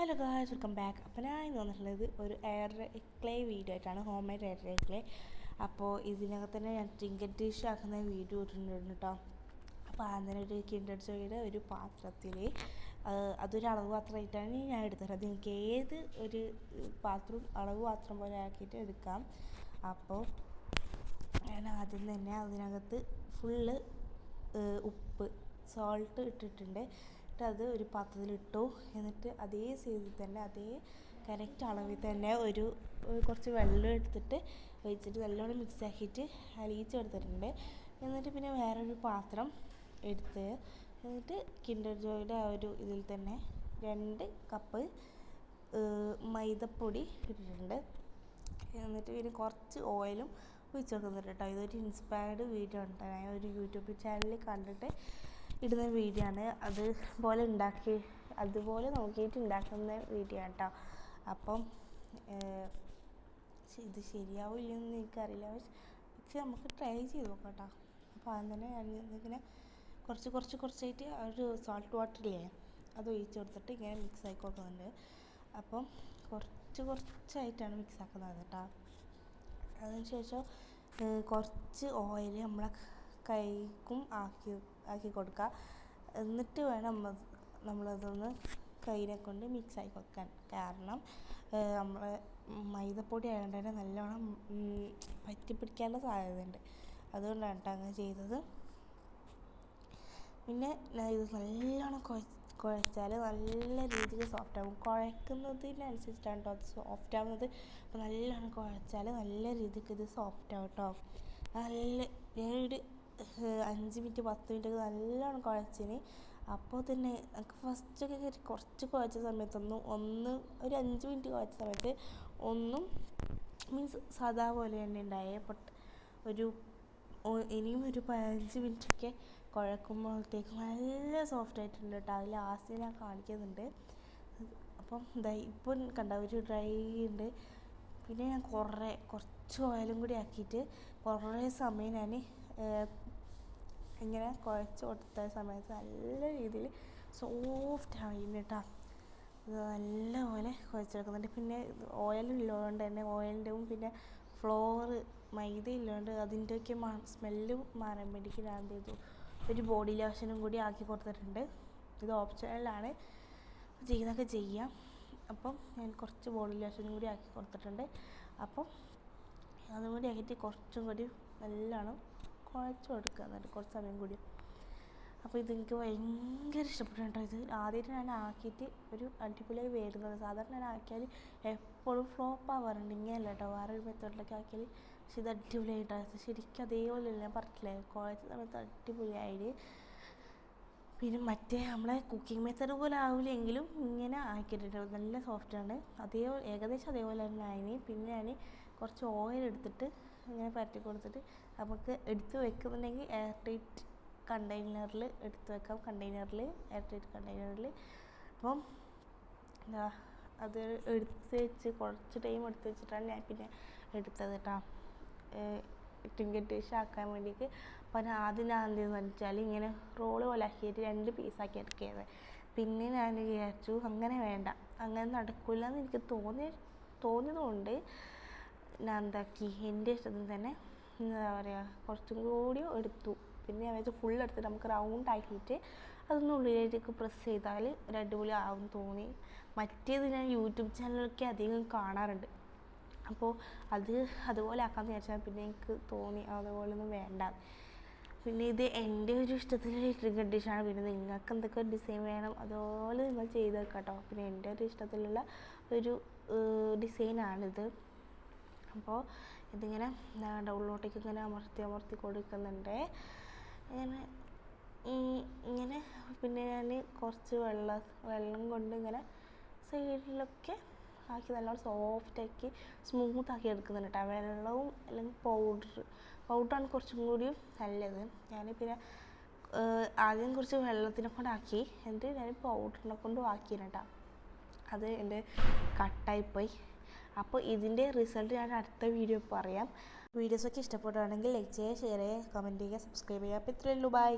Hello guys, welcome back. അപ്പോൾ ഞാൻ ഇന്ന് വന്നിട്ടുള്ളത് ഒരു എയർ ക്ലേ വീഡിയോ ആയിട്ടാണ്, ഹോം മെയ്ഡ് എയർ ക്ലേ. അപ്പോൾ ഇതിനകത്ത് തന്നെ ഞാൻ ട്രിങ്കറ്റ് ഡിഷ് ആക്കുന്ന വീഡിയോ ഇട്ടിട്ടുണ്ട് കേട്ടോ. അപ്പോൾ അതിന് ഒരു കിൻഡർ ജോയുടെ ഒരു പാത്രത്തിൽ അതൊരു അളവ് പാത്രമായിട്ടാണ് ഞാൻ എടുത്തത്. അത് നിങ്ങൾക്ക് ഏത് ഒരു പാത്രവും അളവ് പാത്രം പോലെ ആക്കിയിട്ട് എടുക്കാം. അപ്പോൾ ഞാൻ ആദ്യം തന്നെ അതിനകത്ത് ഫുള്ള് ഉപ്പ് സോൾട്ട് ഇട്ടിട്ടുണ്ട്. അത് ഒരു പാത്രത്തിലിട്ടു. എന്നിട്ട് അതേ സൈസിൽ തന്നെ അതേ കറക്റ്റ് അളവിൽ തന്നെ കുറച്ച് വെള്ളം എടുത്തിട്ട് ഒഴിച്ചിട്ട് നല്ലോണം മിക്സ് ആക്കിയിട്ട് അലിയിച്ച് എടുത്തിട്ടുണ്ട്. എന്നിട്ട് പിന്നെ വേറൊരു പാത്രം എടുത്ത് എന്നിട്ട് കിൻഡർ ജോയുടെ ആ ഒരു ഇതിൽ തന്നെ 2 കപ്പ് മൈദപ്പൊടി ഇട്ടിട്ടുണ്ട്. എന്നിട്ട് പിന്നെ കുറച്ച് ഓയിലും ഒഴിച്ച് കൊടുക്കുന്നുണ്ട് കേട്ടോ. ഇതൊരു ഇൻസ്പയർഡ് വീഡിയോ ഉണ്ട്. ഞാൻ ഒരു യൂട്യൂബ് ചാനലിൽ കണ്ടിട്ട് ഇടുന്ന വീഡിയോ ആണ്. അതുപോലെ നോക്കിയിട്ട് ഉണ്ടാക്കുന്ന വീഡിയോ ആണ് കേട്ടോ. അപ്പം ഇത് ശരിയാവില്ലെന്ന് എനിക്കറിയില്ല, പക്ഷെ നമുക്ക് ട്രൈ ചെയ്ത് നോക്കാം കേട്ടോ. അപ്പോൾ ആദ്യം തന്നെ ഞാൻ ഇങ്ങനെ കുറച്ചായിട്ട് ഒരു സോൾട്ട് വാട്ടറില്ലേ അത് ഒഴിച്ച് കൊടുത്തിട്ട് ഇങ്ങനെ മിക്സ് ആക്കി കൊടുക്കുന്നുണ്ട്. അപ്പം കുറച്ചായിട്ടാണ് മിക്സ് ആക്കുന്നത് കേട്ടോ. അതിനുശേഷം കുറച്ച് ഓയിൽ നമ്മളെ കൈക്കും ആക്കി കൊടുക്കുക. എന്നിട്ട് വേണം നമ്മളതൊന്ന് കൈനെ കൊണ്ട് മിക്സ് ആക്കി കൊടുക്കാൻ. കാരണം നമ്മളെ മൈദപ്പൊടി ആയതുകൊണ്ട് തന്നെ നല്ലോണം പറ്റിപ്പിടിക്കാനുള്ള സാധ്യതയുണ്ട്. അതുകൊണ്ടാണ് കേട്ടോ അങ്ങനെ ചെയ്തത്. പിന്നെ ഇത് നല്ലോണം കുഴച്ചാൽ നല്ല രീതിയിൽ സോഫ്റ്റ് ആകും. കുഴക്കുന്നതിനനുസരിച്ചിട്ടാണ് കേട്ടോ അത് സോഫ്റ്റ് ആവുന്നത്. അപ്പോൾ നല്ലോണം കുഴച്ചാൽ നല്ല രീതിക്ക് ഇത് സോഫ്റ്റ് ആവും കേട്ടോ. ഞാനൊരു 5 മിനിറ്റ് 10 മിനിറ്റ് നല്ലോണം കുഴച്ചിന്. അപ്പോൾ തന്നെ എനിക്ക് ഫസ്റ്റൊക്കെ കുറച്ച് കുഴച്ച സമയത്തൊന്നും ഒരു 5 മിനിറ്റ് കുഴച്ച സമയത്ത് മീൻസ് സാധാ പോലെ തന്നെ ഉണ്ടായേ. ഇനിയും ഒരു 15 മിനിറ്റൊക്കെ കുഴക്കുമ്പോഴത്തേക്ക് നല്ല സോഫ്റ്റ് ആയിട്ടുണ്ട് കേട്ടോ. അത് ലാസ്റ്റ് ഞാൻ കാണിക്കുന്നുണ്ട്. അപ്പം ഇപ്പം കണ്ട ഒരു ഡ്രൈ ഉണ്ട്. പിന്നെ ഞാൻ കുറച്ച് ഓയിലും കൂടി ആക്കിയിട്ട് കുറേ സമയം ഞാൻ ഇങ്ങനെ കുഴച്ച് കൊടുത്ത സമയത്ത് നല്ല രീതിയിൽ സോഫ്റ്റ് ആയിരുന്നു കേട്ടോ. ഇത് നല്ലപോലെ കുഴച്ചെടുക്കുന്നുണ്ട്. പിന്നെ ഓയിലുള്ളതുകൊണ്ട് തന്നെ ഓയിലിൻ്റെയും പിന്നെ മൈദ ഇല്ലാണ്ട് അതിൻ്റെയൊക്കെ സ്മെല്ല് മാറാൻ വേണ്ടിയിട്ട് ഞാൻ എന്ത് ചെയ്തു, ഒരു ബോഡി ലോഷനും കൂടി ആക്കി കൊടുത്തിട്ടുണ്ട്. ഇത് ഓപ്ഷണലാണ്, ചെയ്യുന്നതൊക്കെ ചെയ്യാം. അപ്പം ഞാൻ കുറച്ച് ബോഡി ലോഷനും കൂടി ആക്കി കൊടുത്തിട്ടുണ്ട്. അപ്പം അതും കൂടി ആക്കിയിട്ട് കുറച്ചും കൂടി നല്ലോണം കുഴച്ച് കൊടുക്കുക. എന്നിട്ട് കുറച്ച് സമയം കൂടി. അപ്പോൾ ഇതെനിക്ക് ഭയങ്കര ഇഷ്ടപ്പെട്ടു കേട്ടോ. ഇത് ആദ്യമായിട്ട് ഞാൻ ആക്കിയിട്ട് ഒരു അടിപൊളിയായി വരുന്നത്. സാധാരണ ഞാൻ ആക്കിയാൽ എപ്പോഴും ഫ്ലോപ്പ് ആവാറുണ്ട്. ഇങ്ങനെയല്ല കേട്ടോ, വേറൊരു മെത്തേഡിലൊക്കെ ആക്കിയാൽ. പക്ഷെ ഇത് അടിപൊളിയായിട്ടാണ്. ശരിക്കും അതേപോലെ ഞാൻ പറഞ്ഞിട്ടില്ലേ, കുഴച്ച സമയത്ത് അടിപൊളിയായിട്ട്. പിന്നെ മറ്റേ നമ്മളെ കുക്കിംഗ് മെത്തേഡ് പോലെ ആവില്ലെങ്കിലും ഇങ്ങനെ ആക്കിയിട്ടുണ്ട്. നല്ല സോഫ്റ്റാണ്. ഏകദേശം അതേപോലെ തന്നെ ആയിന്. പിന്നെ ഞാൻ കുറച്ച് ഓയിൽ എടുത്തിട്ട് ഇങ്ങനെ പരട്ടി കൊടുത്തിട്ട് നമുക്ക് എടുത്ത് വെക്കുന്നുണ്ടെങ്കിൽ എയർ ടൈറ്റ് കണ്ടെയ്നറിൽ എടുത്ത് വെക്കാം. എയർ ടൈറ്റ് കണ്ടെയ്നറിൽ. അപ്പം അത് എടുത്ത് വെച്ച് കുറച്ച് ടൈം എടുത്ത് വെച്ചിട്ടാണ് ഞാൻ പിന്നെ എടുത്തത് കേട്ടോ, ട്രിങ്കറ്റ് ഡിഷ് ആക്കാൻ വേണ്ടിയിട്ട്. അപ്പോൾ ആദ്യം ഞാൻ എന്തെന്ന് വെച്ചാൽ ഇങ്ങനെ റോള് പോലെ ആക്കിയിട്ട് 2 പീസാക്കി എടുക്കുന്നത്. പിന്നെ ഞാൻ വിചാരിച്ചു അങ്ങനെ വേണ്ട, അങ്ങനെ നടക്കില്ല എന്ന് എനിക്ക് തോന്നിയതുകൊണ്ട് ഞാൻ എന്താക്കി, എൻ്റെ ഇഷ്ടത്തിന് തന്നെ എന്താ പറയുക കുറച്ചും കൂടി എടുത്തു. പിന്നെ ഞാൻ വെച്ചാൽ ഫുൾ എടുത്തിട്ട് നമുക്ക് റൗണ്ട് ആക്കിയിട്ട് അതൊന്ന് ഉള്ളിലേക്ക് പ്രസ് ചെയ്താൽ ഒരു അടിപൊളി ആവും തോന്നി. മറ്റേത് ഞാൻ യൂട്യൂബ് ചാനലൊക്കെ അധികം കാണാറുണ്ട്. അപ്പോൾ അതുപോലെ ആക്കാമെന്ന് വിചാരിച്ചാൽ പിന്നെ എനിക്ക് തോന്നി അതുപോലെ ഒന്നും വേണ്ട. പിന്നെ ഇത് എൻ്റെ ഒരു ഇഷ്ടത്തിലുള്ള ട്രിങ്കറ്റ് ഡിഷാണ്. പിന്നെ നിങ്ങൾക്ക് എന്തൊക്കെ ഡിസൈൻ വേണം അതുപോലെ നിങ്ങൾ ചെയ്ത് വെക്കാം കേട്ടോ. പിന്നെ എൻ്റെ ഒരു ഇഷ്ടത്തിലുള്ള ഒരു ഡിസൈനാണിത്. അപ്പോൾ ഇതിങ്ങനെ ഉള്ളിലോട്ടേക്ക് ഇങ്ങനെ അമർത്തി കൊടുക്കുന്നുണ്ട്. ഇങ്ങനെ പിന്നെ ഞാൻ കുറച്ച് വെള്ളം കൊണ്ട് ഇങ്ങനെ സൈഡിലൊക്കെ ആക്കി നല്ലോണം സോഫ്റ്റാക്കി സ്മൂത്താക്കി എടുക്കുന്നുണ്ട് കേട്ടോ. വെള്ളവും അല്ലെങ്കിൽ പൗഡറാണ് കുറച്ചും കൂടി നല്ലത്. ഞാൻ പിന്നെ ആദ്യം കുറച്ച് വെള്ളത്തിനെ കൊണ്ടാക്കി, എന്നിട്ട് ഞാൻ പൗഡറിനെ കൊണ്ടും ആക്കിയിട്ടാ. അത് എൻ്റെ കട്ടായിപ്പോയി. അപ്പോൾ ഇതിൻ്റെ റിസൾട്ട് ഞാൻ അടുത്ത വീഡിയോ പറയാം. വീഡിയോസൊക്കെ ഇഷ്ടപ്പെടുകയാണെങ്കിൽ ലൈക്ക് ചെയ്യുക, ഷെയർ ചെയ്യുക, കമൻറ്റ് ചെയ്യുക, സബ്സ്ക്രൈബ് ചെയ്യുക. അപ്പോൾ ഇത്രയേ ഉള്ളൂ. ബൈ.